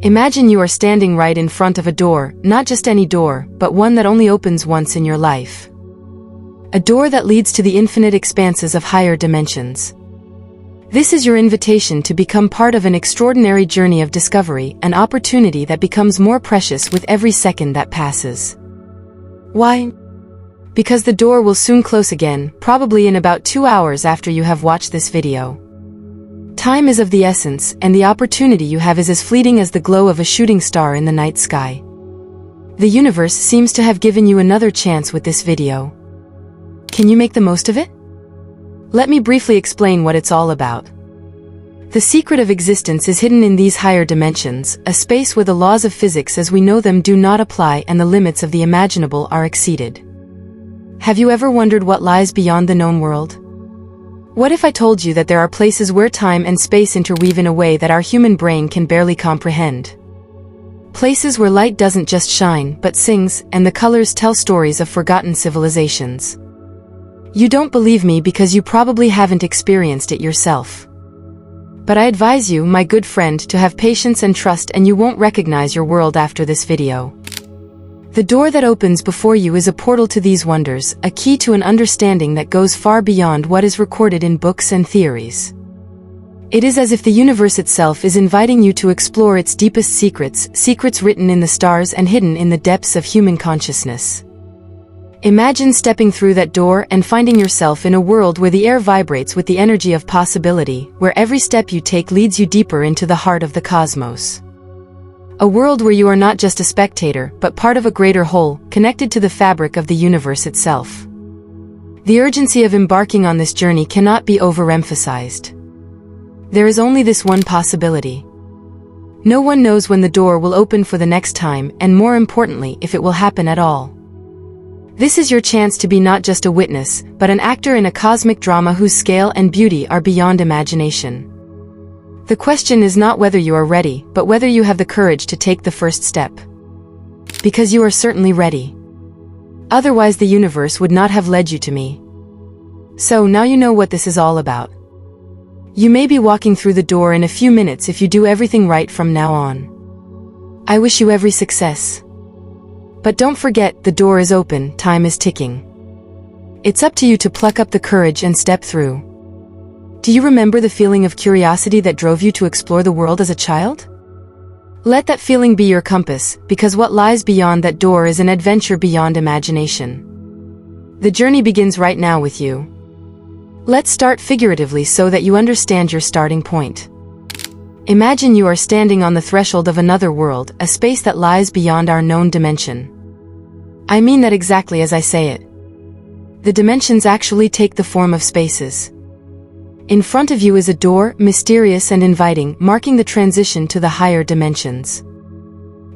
Imagine you are standing right in front of a door, not just any door, but one that only opens once in your life. A door that leads to the infinite expanses of higher dimensions. This is your invitation to become part of an extraordinary journey of discovery, an opportunity that becomes more precious with every second that passes. Why? Because the door will soon close again, probably in about 2 hours after you have watched this video. Time is of the essence, and the opportunity you have is as fleeting as the glow of a shooting star in the night sky. The universe seems to have given you another chance with this video. Can you make the most of it? Let me briefly explain what it's all about. The secret of existence is hidden in these higher dimensions, a space where the laws of physics as we know them do not apply and the limits of the imaginable are exceeded. Have you ever wondered what lies beyond the known world? What if I told you that there are places where time and space interweave in a way that our human brain can barely comprehend? Places where light doesn't just shine, but sings, and the colors tell stories of forgotten civilizations. You don't believe me because you probably haven't experienced it yourself. But I advise you, my good friend, to have patience and trust, and you won't recognize your world after this video. The door that opens before you is a portal to these wonders, a key to an understanding that goes far beyond what is recorded in books and theories. It is as if the universe itself is inviting you to explore its deepest secrets, secrets written in the stars and hidden in the depths of human consciousness. Imagine stepping through that door and finding yourself in a world where the air vibrates with the energy of possibility, where every step you take leads you deeper into the heart of the cosmos. A world where you are not just a spectator, but part of a greater whole, connected to the fabric of the universe itself. The urgency of embarking on this journey cannot be overemphasized. There is only this one possibility. No one knows when the door will open for the next time, and more importantly, if it will happen at all. This is your chance to be not just a witness, but an actor in a cosmic drama whose scale and beauty are beyond imagination. The question is not whether you are ready, but whether you have the courage to take the first step. Because you are certainly ready. Otherwise the universe would not have led you to me. So now you know what this is all about. You may be walking through the door in a few minutes if you do everything right from now on. I wish you every success. But don't forget, the door is open, time is ticking. It's up to you to pluck up the courage and step through. Do you remember the feeling of curiosity that drove you to explore the world as a child? Let that feeling be your compass, because what lies beyond that door is an adventure beyond imagination. The journey begins right now with you. Let's start figuratively so that you understand your starting point. Imagine you are standing on the threshold of another world, a space that lies beyond our known dimension. I mean that exactly as I say it. The dimensions actually take the form of spaces. In front of you is a door, mysterious and inviting, marking the transition to the higher dimensions.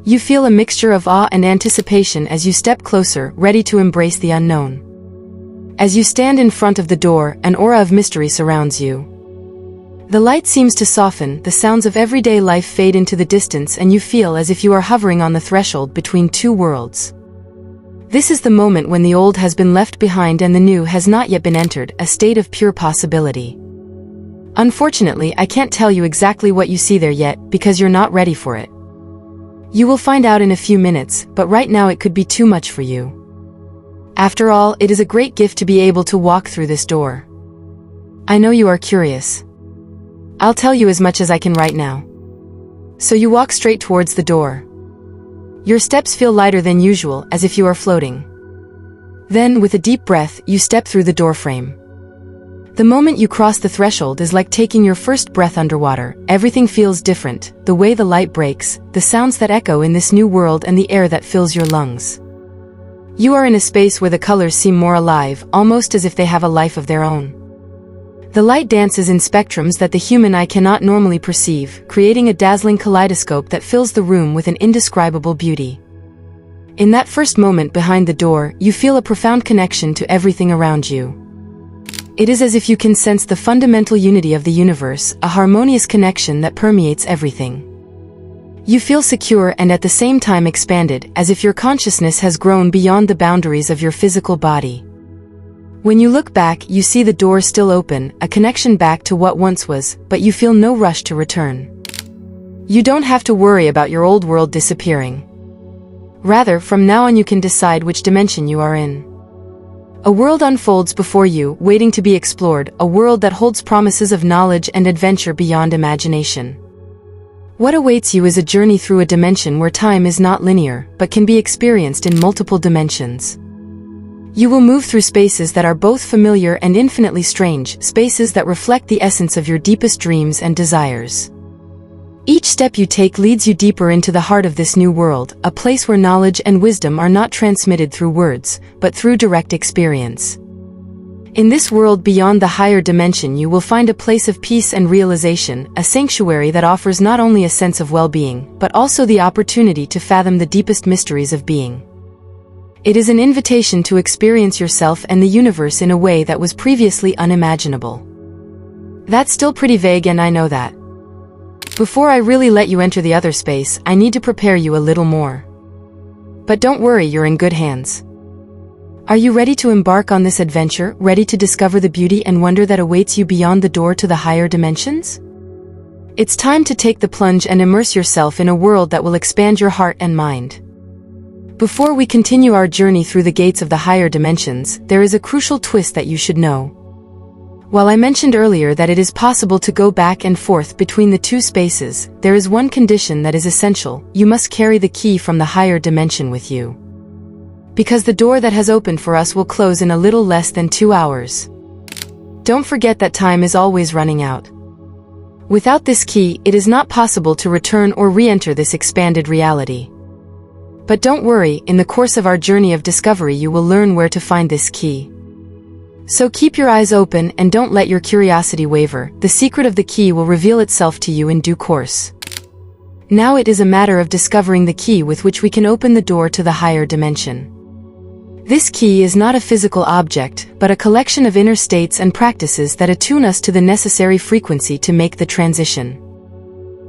You feel a mixture of awe and anticipation as you step closer, ready to embrace the unknown. As you stand in front of the door, an aura of mystery surrounds you. The light seems to soften, the sounds of everyday life fade into the distance, and you feel as if you are hovering on the threshold between two worlds. This is the moment when the old has been left behind and the new has not yet been entered, a state of pure possibility. Unfortunately, I can't tell you exactly what you see there yet, because you're not ready for it. You will find out in a few minutes, but right now it could be too much for you. After all, it is a great gift to be able to walk through this door. I know you are curious. I'll tell you as much as I can right now. So you walk straight towards the door. Your steps feel lighter than usual, as if you are floating. Then, with a deep breath, you step through the doorframe. The moment you cross the threshold is like taking your first breath underwater. Everything feels different, the way the light breaks, the sounds that echo in this new world, and the air that fills your lungs. You are in a space where the colors seem more alive, almost as if they have a life of their own. The light dances in spectrums that the human eye cannot normally perceive, creating a dazzling kaleidoscope that fills the room with an indescribable beauty. In that first moment behind the door, you feel a profound connection to everything around you. It is as if you can sense the fundamental unity of the universe, a harmonious connection that permeates everything. You feel secure and at the same time expanded, as if your consciousness has grown beyond the boundaries of your physical body. When you look back, you see the door still open, a connection back to what once was, but you feel no rush to return. You don't have to worry about your old world disappearing. Rather, from now on you can decide which dimension you are in. A world unfolds before you, waiting to be explored, a world that holds promises of knowledge and adventure beyond imagination. What awaits you is a journey through a dimension where time is not linear, but can be experienced in multiple dimensions. You will move through spaces that are both familiar and infinitely strange, spaces that reflect the essence of your deepest dreams and desires. Each step you take leads you deeper into the heart of this new world, a place where knowledge and wisdom are not transmitted through words, but through direct experience. In this world beyond the higher dimension you will find a place of peace and realization, a sanctuary that offers not only a sense of well-being, but also the opportunity to fathom the deepest mysteries of being. It is an invitation to experience yourself and the universe in a way that was previously unimaginable. That's still pretty vague, and I know that. Before I really let you enter the other space, I need to prepare you a little more. But don't worry, you're in good hands. Are you ready to embark on this adventure, ready to discover the beauty and wonder that awaits you beyond the door to the higher dimensions? It's time to take the plunge and immerse yourself in a world that will expand your heart and mind. Before we continue our journey through the gates of the higher dimensions, there is a crucial twist that you should know. While I mentioned earlier that it is possible to go back and forth between the two spaces, there is one condition that is essential: you must carry the key from the higher dimension with you. Because the door that has opened for us will close in a little less than 2 hours. Don't forget that time is always running out. Without this key, it is not possible to return or re-enter this expanded reality. But don't worry, in the course of our journey of discovery you will learn where to find this key. So keep your eyes open and don't let your curiosity waver. The secret of the key will reveal itself to you in due course. Now it is a matter of discovering the key with which we can open the door to the higher dimension. This key is not a physical object, but a collection of inner states and practices that attune us to the necessary frequency to make the transition.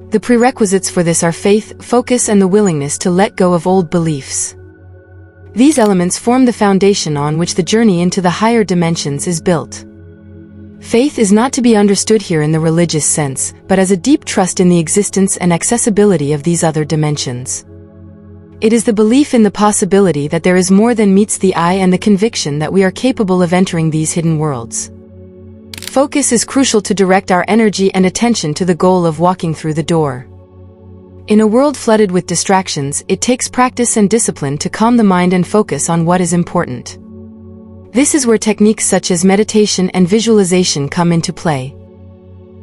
The prerequisites for this are faith, focus, and the willingness to let go of old beliefs. These elements form the foundation on which the journey into the higher dimensions is built. Faith is not to be understood here in the religious sense, but as a deep trust in the existence and accessibility of these other dimensions. It is the belief in the possibility that there is more than meets the eye and the conviction that we are capable of entering these hidden worlds. Focus is crucial to direct our energy and attention to the goal of walking through the door. In a world flooded with distractions, it takes practice and discipline to calm the mind and focus on what is important. This is where techniques such as meditation and visualization come into play.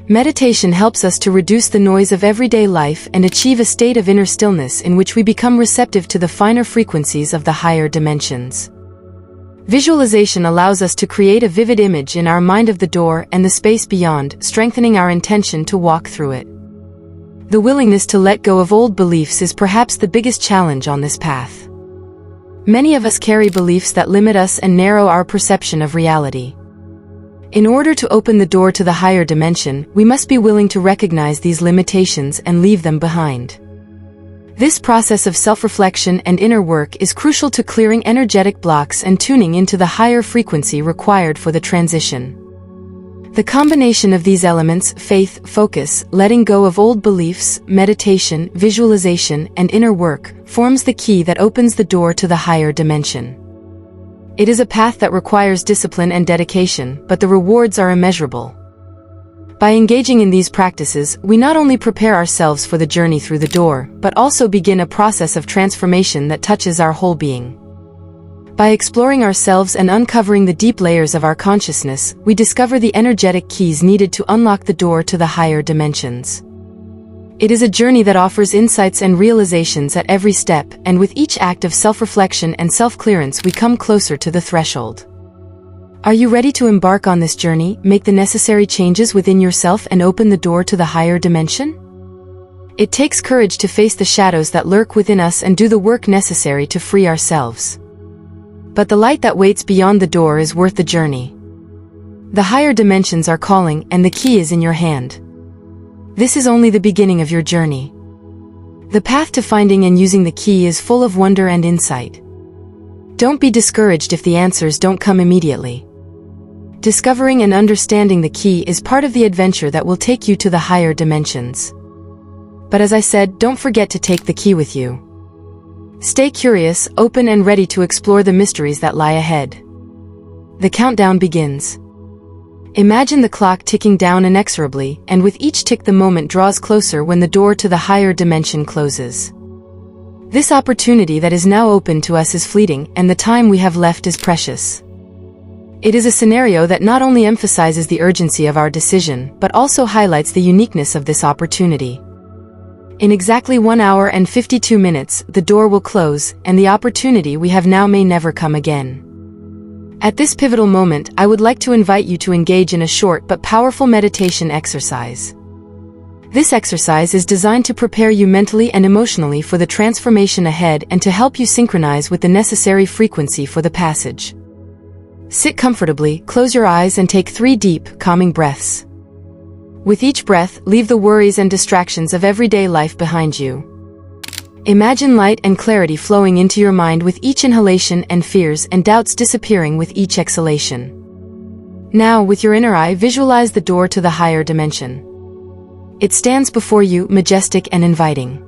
Meditation helps us to reduce the noise of everyday life and achieve a state of inner stillness in which we become receptive to the finer frequencies of the higher dimensions. Visualization allows us to create a vivid image in our mind of the door and the space beyond, strengthening our intention to walk through it. The willingness to let go of old beliefs is perhaps the biggest challenge on this path. Many of us carry beliefs that limit us and narrow our perception of reality. In order to open the door to the higher dimension, we must be willing to recognize these limitations and leave them behind. This process of self-reflection and inner work is crucial to clearing energetic blocks and tuning into the higher frequency required for the transition. The combination of these elements, faith, focus, letting go of old beliefs, meditation, visualization, and inner work, forms the key that opens the door to the higher dimension. It is a path that requires discipline and dedication, but the rewards are immeasurable. By engaging in these practices, we not only prepare ourselves for the journey through the door, but also begin a process of transformation that touches our whole being. By exploring ourselves and uncovering the deep layers of our consciousness, we discover the energetic keys needed to unlock the door to the higher dimensions. It is a journey that offers insights and realizations at every step, and with each act of self-reflection and self-clearance we come closer to the threshold. Are you ready to embark on this journey, make the necessary changes within yourself, and open the door to the higher dimension? It takes courage to face the shadows that lurk within us and do the work necessary to free ourselves. But the light that waits beyond the door is worth the journey. The higher dimensions are calling, and the key is in your hand. This is only the beginning of your journey. The path to finding and using the key is full of wonder and insight. Don't be discouraged if the answers don't come immediately. Discovering and understanding the key is part of the adventure that will take you to the higher dimensions. But as I said, don't forget to take the key with you. Stay curious, open and ready to explore the mysteries that lie ahead. The countdown begins. Imagine the clock ticking down inexorably, and with each tick the moment draws closer when the door to the higher dimension closes. This opportunity that is now open to us is fleeting, and the time we have left is precious. It is a scenario that not only emphasizes the urgency of our decision, but also highlights the uniqueness of this opportunity. In exactly 1 hour and 52 minutes, the door will close, and the opportunity we have now may never come again. At this pivotal moment, I would like to invite you to engage in a short but powerful meditation exercise. This exercise is designed to prepare you mentally and emotionally for the transformation ahead and to help you synchronize with the necessary frequency for the passage. Sit comfortably, close your eyes and take 3 deep, calming breaths. With each breath, leave the worries and distractions of everyday life behind you. Imagine light and clarity flowing into your mind with each inhalation and fears and doubts disappearing with each exhalation. Now, with your inner eye, visualize the door to the higher dimension. It stands before you, majestic and inviting.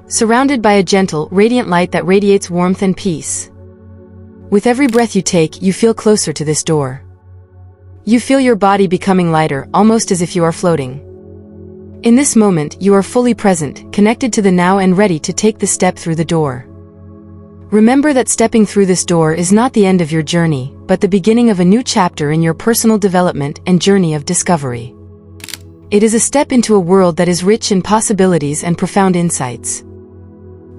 Surrounded by a gentle, radiant light that radiates warmth and peace. With every breath you take, you feel closer to this door. You feel your body becoming lighter, almost as if you are floating. In this moment, you are fully present, connected to the now and ready to take the step through the door. Remember that stepping through this door is not the end of your journey, but the beginning of a new chapter in your personal development and journey of discovery. It is a step into a world that is rich in possibilities and profound insights.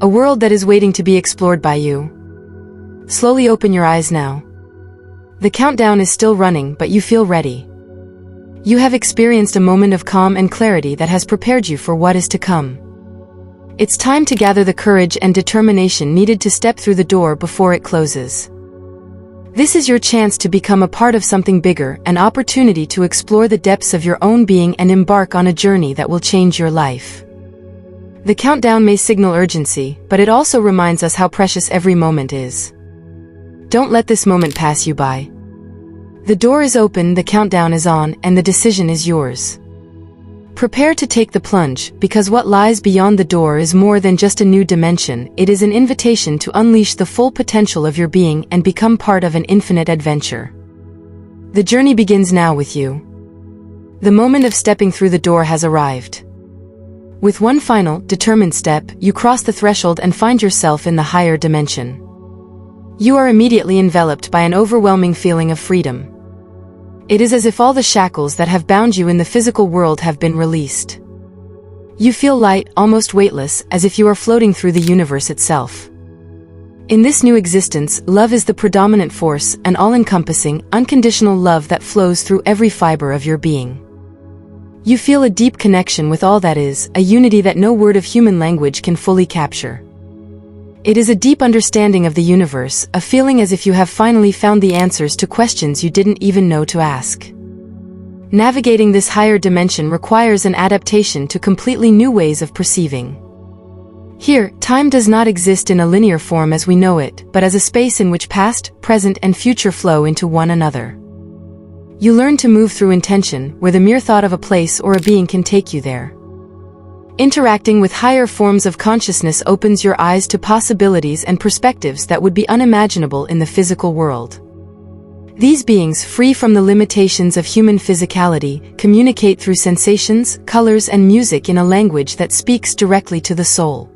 A world that is waiting to be explored by you. Slowly open your eyes now. The countdown is still running, but you feel ready. You have experienced a moment of calm and clarity that has prepared you for what is to come. It's time to gather the courage and determination needed to step through the door before it closes. This is your chance to become a part of something bigger, an opportunity to explore the depths of your own being and embark on a journey that will change your life. The countdown may signal urgency, but it also reminds us how precious every moment is. Don't let this moment pass you by. The door is open, the countdown is on, and the decision is yours. Prepare to take the plunge, because what lies beyond the door is more than just a new dimension. It is an invitation to unleash the full potential of your being and become part of an infinite adventure. The journey begins now with you. The moment of stepping through the door has arrived. With one final, determined step, you cross the threshold and find yourself in the higher dimension. You are immediately enveloped by an overwhelming feeling of freedom. It is as if all the shackles that have bound you in the physical world have been released. You feel light, almost weightless, as if you are floating through the universe itself. In this new existence, love is the predominant force, an all-encompassing, unconditional love that flows through every fiber of your being. You feel a deep connection with all that is, a unity that no word of human language can fully capture. It is a deep understanding of the universe, a feeling as if you have finally found the answers to questions you didn't even know to ask. Navigating this higher dimension requires an adaptation to completely new ways of perceiving. Here, time does not exist in a linear form as we know it, but as a space in which past, present, and future flow into one another. You learn to move through intention, where the mere thought of a place or a being can take you there. Interacting with higher forms of consciousness opens your eyes to possibilities and perspectives that would be unimaginable in the physical world. These beings, free from the limitations of human physicality, communicate through sensations, colors, and music in a language that speaks directly to the soul.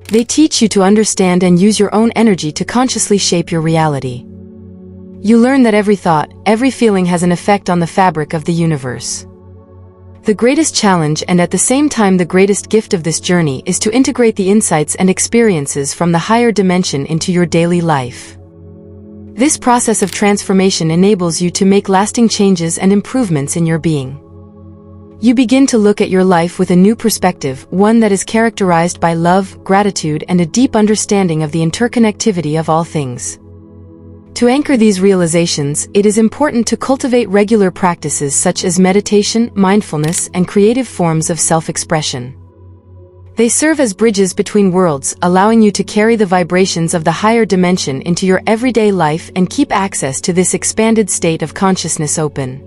They teach you to understand and use your own energy to consciously shape your reality. You learn that every thought, every feeling has an effect on the fabric of the universe. The greatest challenge and at the same time the greatest gift of this journey is to integrate the insights and experiences from the higher dimension into your daily life. This process of transformation enables you to make lasting changes and improvements in your being. You begin to look at your life with a new perspective, one that is characterized by love, gratitude, and a deep understanding of the interconnectivity of all things. To anchor these realizations, it is important to cultivate regular practices such as meditation, mindfulness, and creative forms of self-expression. They serve as bridges between worlds, allowing you to carry the vibrations of the higher dimension into your everyday life and keep access to this expanded state of consciousness open.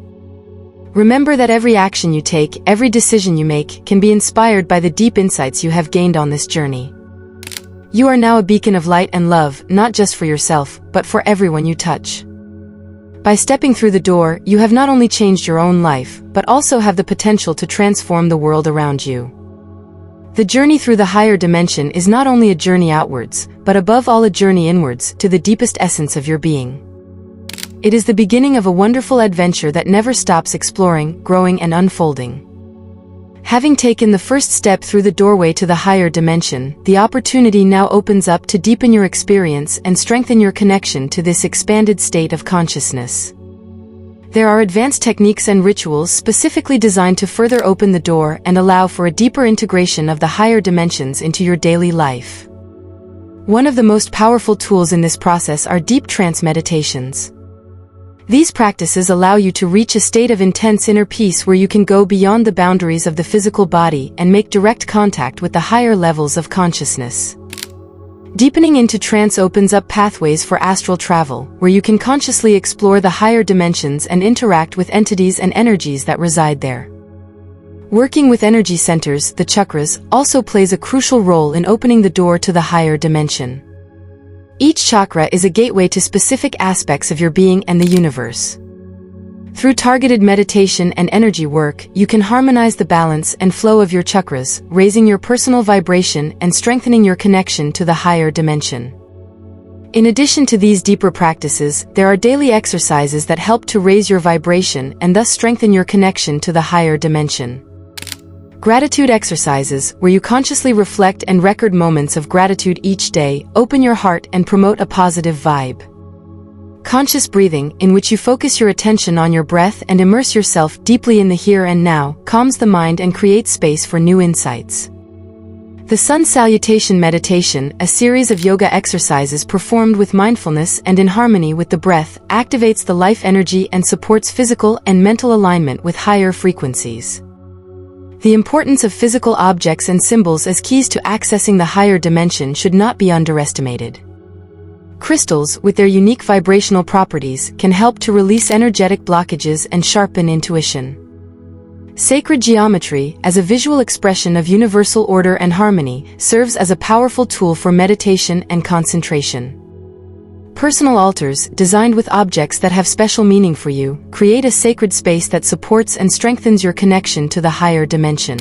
Remember that every action you take, every decision you make, can be inspired by the deep insights you have gained on this journey. You are now a beacon of light and love, not just for yourself, but for everyone you touch. By stepping through the door, you have not only changed your own life, but also have the potential to transform the world around you. The journey through the higher dimension is not only a journey outwards, but above all a journey inwards, to the deepest essence of your being. It is the beginning of a wonderful adventure that never stops exploring, growing, and unfolding. Having taken the first step through the doorway to the higher dimension, the opportunity now opens up to deepen your experience and strengthen your connection to this expanded state of consciousness. There are advanced techniques and rituals specifically designed to further open the door and allow for a deeper integration of the higher dimensions into your daily life. One of the most powerful tools in this process are deep trance meditations. These practices allow you to reach a state of intense inner peace where you can go beyond the boundaries of the physical body and make direct contact with the higher levels of consciousness. Deepening into trance opens up pathways for astral travel, where you can consciously explore the higher dimensions and interact with entities and energies that reside there. Working with energy centers, the chakras, also plays a crucial role in opening the door to the higher dimension. Each chakra is a gateway to specific aspects of your being and the universe. Through targeted meditation and energy work, you can harmonize the balance and flow of your chakras, raising your personal vibration and strengthening your connection to the higher dimension. In addition to these deeper practices, there are daily exercises that help to raise your vibration and thus strengthen your connection to the higher dimension. Gratitude exercises, where you consciously reflect and record moments of gratitude each day, open your heart and promote a positive vibe. Conscious breathing, in which you focus your attention on your breath and immerse yourself deeply in the here and now, calms the mind and creates space for new insights. The Sun Salutation Meditation, a series of yoga exercises performed with mindfulness and in harmony with the breath, activates the life energy and supports physical and mental alignment with higher frequencies. The importance of physical objects and symbols as keys to accessing the higher dimension should not be underestimated. Crystals, with their unique vibrational properties, can help to release energetic blockages and sharpen intuition. Sacred geometry, as a visual expression of universal order and harmony, serves as a powerful tool for meditation and concentration. Personal altars, designed with objects that have special meaning for you, create a sacred space that supports and strengthens your connection to the higher dimension.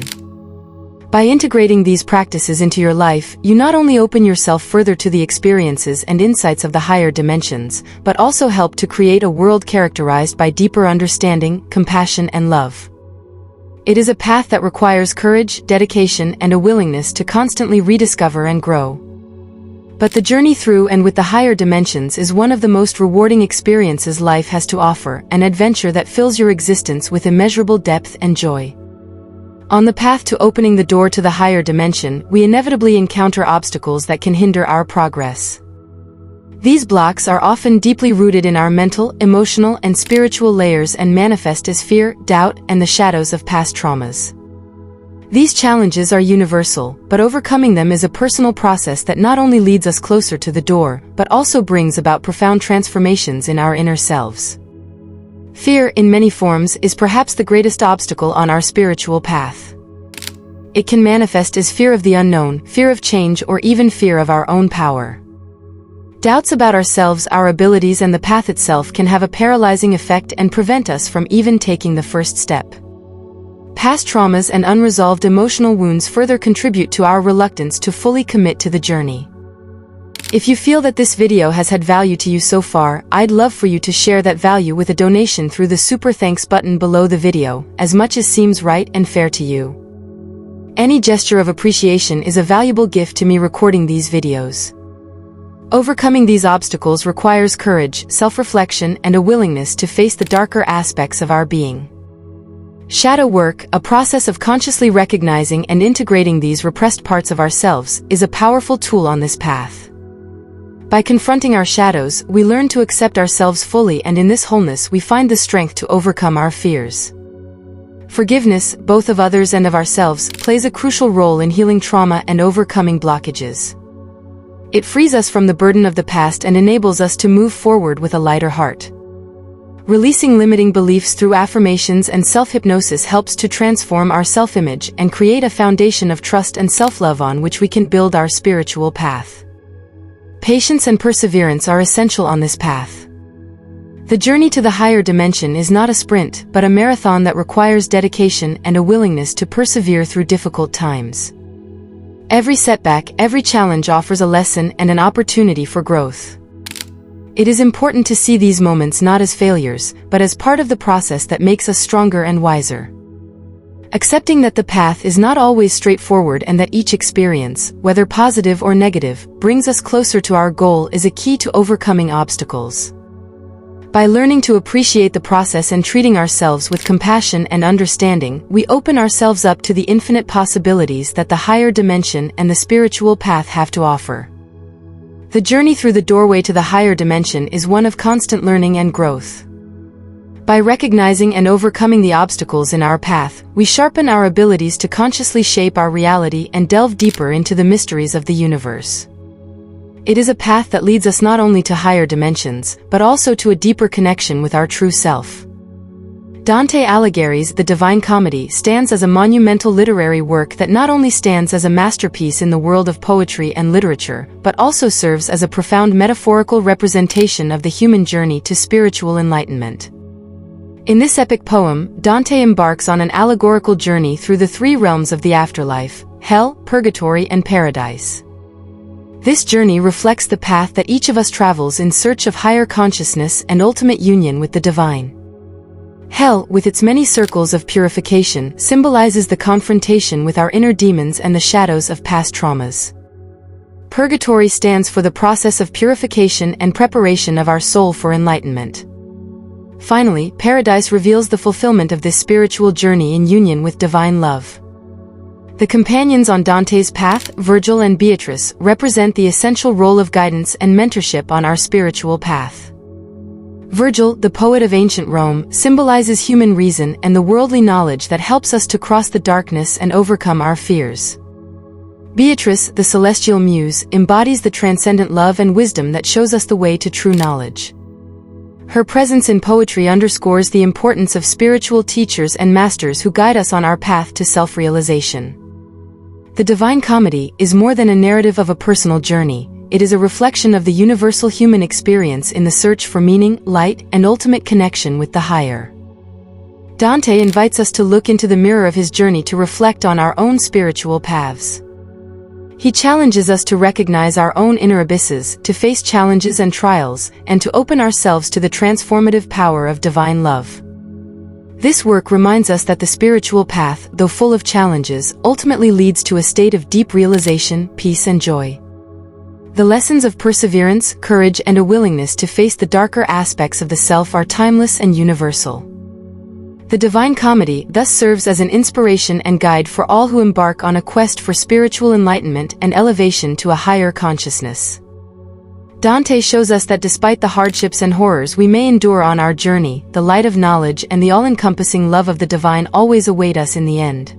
By integrating these practices into your life, you not only open yourself further to the experiences and insights of the higher dimensions, but also help to create a world characterized by deeper understanding, compassion, and love. It is a path that requires courage, dedication, and a willingness to constantly rediscover and grow. But the journey through and with the higher dimensions is one of the most rewarding experiences life has to offer, an adventure that fills your existence with immeasurable depth and joy. On the path to opening the door to the higher dimension, we inevitably encounter obstacles that can hinder our progress. These blocks are often deeply rooted in our mental, emotional, and spiritual layers and manifest as fear, doubt, and the shadows of past traumas. These challenges are universal, but overcoming them is a personal process that not only leads us closer to the door, but also brings about profound transformations in our inner selves. Fear, in many forms, is perhaps the greatest obstacle on our spiritual path. It can manifest as fear of the unknown, fear of change, or even fear of our own power. Doubts about ourselves, our abilities, and the path itself can have a paralyzing effect and prevent us from even taking the first step. Past traumas and unresolved emotional wounds further contribute to our reluctance to fully commit to the journey. If you feel that this video has had value to you so far, I'd love for you to share that value with a donation through the Super Thanks button below the video, as much as seems right and fair to you. Any gesture of appreciation is a valuable gift to me recording these videos. Overcoming these obstacles requires courage, self-reflection, and a willingness to face the darker aspects of our being. Shadow work, a process of consciously recognizing and integrating these repressed parts of ourselves, is a powerful tool on this path. By confronting our shadows, we learn to accept ourselves fully, and in this wholeness we find the strength to overcome our fears. Forgiveness, both of others and of ourselves, plays a crucial role in healing trauma and overcoming blockages. It frees us from the burden of the past and enables us to move forward with a lighter heart. Releasing limiting beliefs through affirmations and self-hypnosis helps to transform our self-image and create a foundation of trust and self-love on which we can build our spiritual path. Patience and perseverance are essential on this path. The journey to the higher dimension is not a sprint, but a marathon that requires dedication and a willingness to persevere through difficult times. Every setback, every challenge offers a lesson and an opportunity for growth. It is important to see these moments not as failures, but as part of the process that makes us stronger and wiser. Accepting that the path is not always straightforward and that each experience, whether positive or negative, brings us closer to our goal is a key to overcoming obstacles. By learning to appreciate the process and treating ourselves with compassion and understanding, we open ourselves up to the infinite possibilities that the higher dimension and the spiritual path have to offer. The journey through the doorway to the higher dimension is one of constant learning and growth. By recognizing and overcoming the obstacles in our path, we sharpen our abilities to consciously shape our reality and delve deeper into the mysteries of the universe. It is a path that leads us not only to higher dimensions, but also to a deeper connection with our true self. Dante Alighieri's The Divine Comedy stands as a monumental literary work that not only stands as a masterpiece in the world of poetry and literature, but also serves as a profound metaphorical representation of the human journey to spiritual enlightenment. In this epic poem, Dante embarks on an allegorical journey through the three realms of the afterlife: hell, purgatory, and paradise. This journey reflects the path that each of us travels in search of higher consciousness and ultimate union with the divine. Hell, with its many circles of purification, symbolizes the confrontation with our inner demons and the shadows of past traumas. Purgatory stands for the process of purification and preparation of our soul for enlightenment. Finally, paradise reveals the fulfillment of this spiritual journey in union with divine love. The companions on Dante's path, Virgil and Beatrice, represent the essential role of guidance and mentorship on our spiritual path. Virgil, the poet of ancient Rome, symbolizes human reason and the worldly knowledge that helps us to cross the darkness and overcome our fears. Beatrice, the celestial muse, embodies the transcendent love and wisdom that shows us the way to true knowledge. Her presence in poetry underscores the importance of spiritual teachers and masters who guide us on our path to self-realization. The Divine Comedy is more than a narrative of a personal journey. It is a reflection of the universal human experience in the search for meaning, light, and ultimate connection with the higher. Dante invites us to look into the mirror of his journey to reflect on our own spiritual paths. He challenges us to recognize our own inner abysses, to face challenges and trials, and to open ourselves to the transformative power of divine love. This work reminds us that the spiritual path, though full of challenges, ultimately leads to a state of deep realization, peace, and joy. The lessons of perseverance, courage, and a willingness to face the darker aspects of the self are timeless and universal. The Divine Comedy thus serves as an inspiration and guide for all who embark on a quest for spiritual enlightenment and elevation to a higher consciousness. Dante shows us that despite the hardships and horrors we may endure on our journey, the light of knowledge and the all-encompassing love of the divine always await us in the end.